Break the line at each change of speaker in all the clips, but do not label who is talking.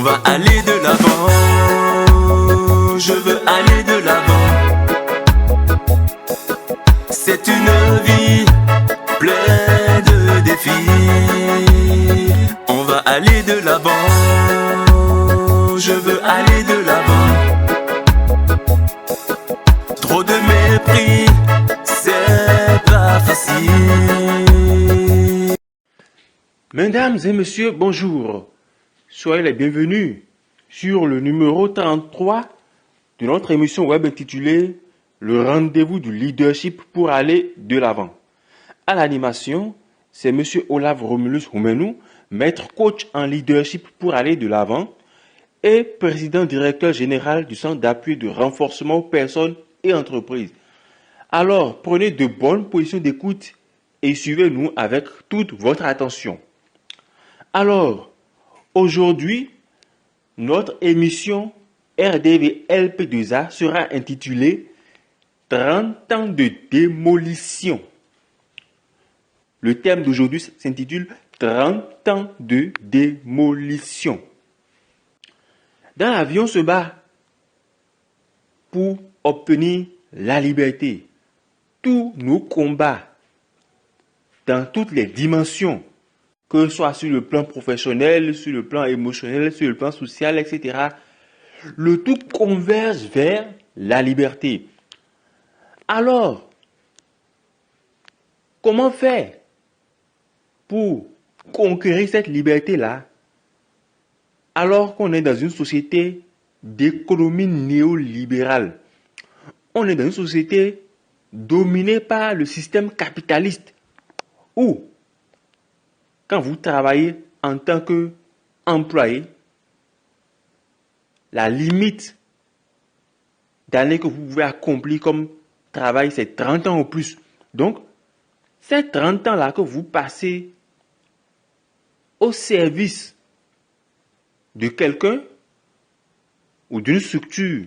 va aller de l'avant. Je veux aller de l'avant. C'est une vie pleine de défis. On va aller de l'avant. Je veux aller de l'avant. Trop de mépris, c'est pas facile.
Mesdames et messieurs, bonjour. Soyez les bienvenus sur le numéro 33 de notre émission web intitulée Le rendez-vous du leadership pour aller de l'avant. À l'animation, c'est monsieur Olaf Romulus Humenou, maître coach en leadership pour aller de l'avant et président directeur général du Centre d'appui de renforcement aux personnes et entreprises. Alors, prenez de bonnes positions d'écoute et suivez-nous avec toute votre attention. Alors, aujourd'hui, notre émission RDV LP2A sera intitulée 30 ans de démolition. Le thème d'aujourd'hui s'intitule 30 ans de démolition. Dans la vie, on se bat pour obtenir la liberté. Tous nos combats, dans toutes les dimensions, que ce soit sur le plan professionnel, sur le plan émotionnel, sur le plan social, etc., le tout converge vers la liberté. Alors, comment faire pour conquérir cette liberté-là alors qu'on est dans une société d'économie néolibérale? On est dans une société dominée par le système capitaliste où, quand vous travaillez en tant qu'employé, la limite d'années que vous pouvez accomplir comme travail, c'est 30 ans ou plus. Donc, ces 30 ans-là que vous passez au service de quelqu'un ou d'une structure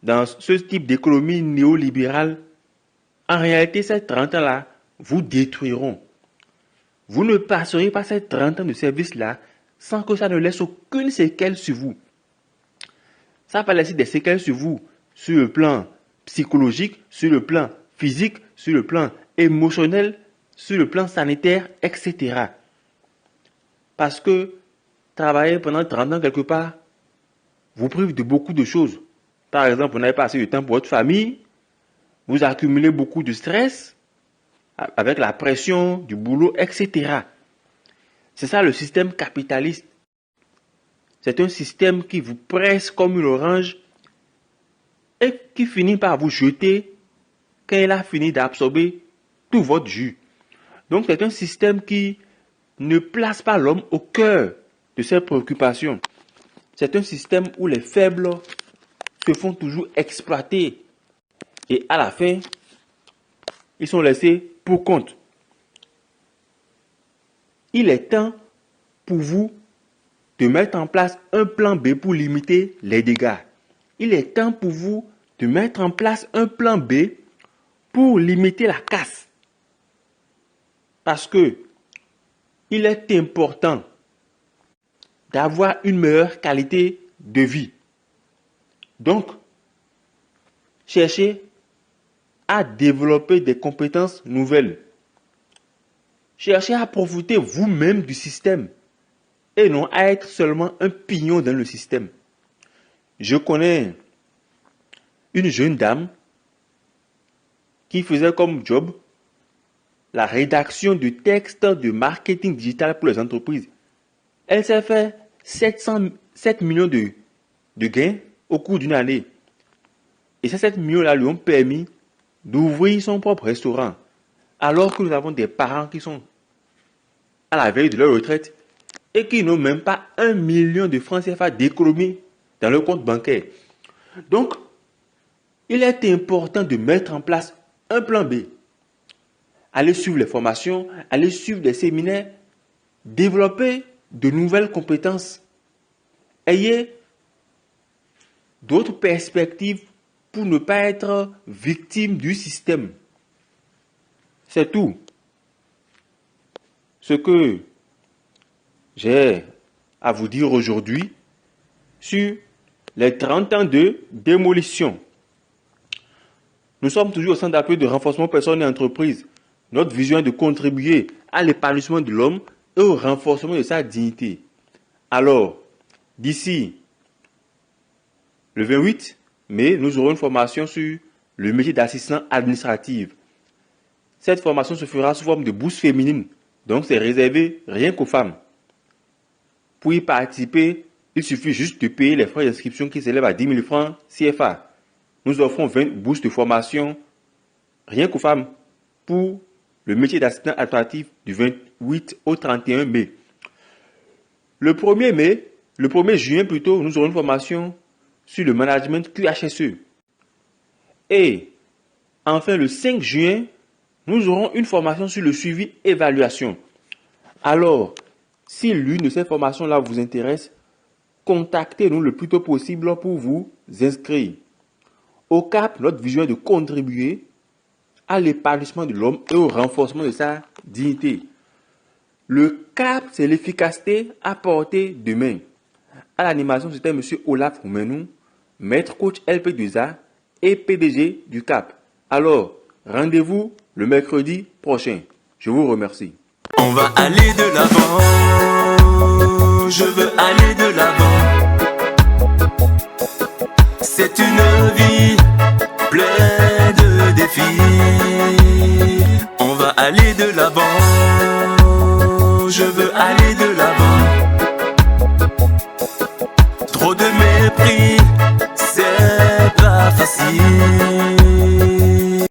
dans ce type d'économie néolibérale, en réalité, ces 30 ans-là vous détruiront. Vous ne passerez pas ces 30 ans de service-là sans que ça ne laisse aucune séquelle sur vous. Ça va laisser des séquelles sur vous, sur le plan psychologique, sur le plan physique, sur le plan émotionnel, sur le plan sanitaire, etc. Parce que travailler pendant 30 ans quelque part vous prive de beaucoup de choses. Par exemple, vous n'avez pas assez de temps pour votre famille, vous accumulez beaucoup de stress, avec la pression du boulot, etc. C'est ça le système capitaliste. C'est un système qui vous presse comme une orange et qui finit par vous jeter quand il a fini d'absorber tout votre jus. Donc c'est un système qui ne place pas l'homme au cœur de ses préoccupations. C'est un système où les faibles se font toujours exploiter et à la fin, ils sont laissés pour compte. Il est temps pour vous de mettre en place un plan B pour limiter les dégâts. Il est temps pour vous de mettre en place un plan B pour limiter la casse. Parce que il est important d'avoir une meilleure qualité de vie. Donc, cherchez à développer des compétences nouvelles. Cherchez à profiter vous-même du système et non à être seulement un pignon dans le système. Je connais une jeune dame qui faisait comme job la rédaction de textes de marketing digital pour les entreprises. Elle s'est fait 7 millions de gains au cours d'une année. Et ces 7 millions-là lui ont permis d'ouvrir son propre restaurant. Alors que nous avons des parents qui sont à la veille de leur retraite et qui n'ont même pas 1 million de francs CFA d'économie dans leur compte bancaire. Donc, il est important de mettre en place un plan B. Allez suivre les formations, allez suivre des séminaires, développer de nouvelles compétences. Ayez d'autres perspectives pour ne pas être victime du système. C'est tout. Ce que j'ai à vous dire aujourd'hui sur les 30 ans de démolition. Nous sommes toujours au centre d'appui de renforcement personnes et entreprises. Notre vision est de contribuer à l'épanouissement de l'homme et au renforcement de sa dignité. Alors, d'ici le 28 mai, nous aurons une formation sur le métier d'assistant administratif. Cette formation se fera sous forme de bourse féminine, donc c'est réservé rien qu'aux femmes. Pour y participer, il suffit juste de payer les frais d'inscription qui s'élèvent à 10 000 francs CFA. Nous offrons 20 bourses de formation rien qu'aux femmes pour le métier d'assistant administratif du 28 au 31 mai. Le 1er juin plutôt, nous aurons une formation sur le management QHSE. Et enfin, le 5 juin, nous aurons une formation sur le suivi évaluation. Alors, si l'une de ces formations-là vous intéresse, contactez-nous le plus tôt possible pour vous inscrire. Au CAP, notre vision est de contribuer à l'épanouissement de l'homme et au renforcement de sa dignité. Le CAP, c'est l'efficacité à portée de main. À l'animation, c'était M. Olaf Roumenou, maître coach LP2A et PDG du CAP. Alors, rendez-vous le mercredi prochain. Je vous remercie.
On va aller de l'avant, je veux aller de l'avant. C'est une vie pleine de défis. On va aller de l'avant, je veux aller de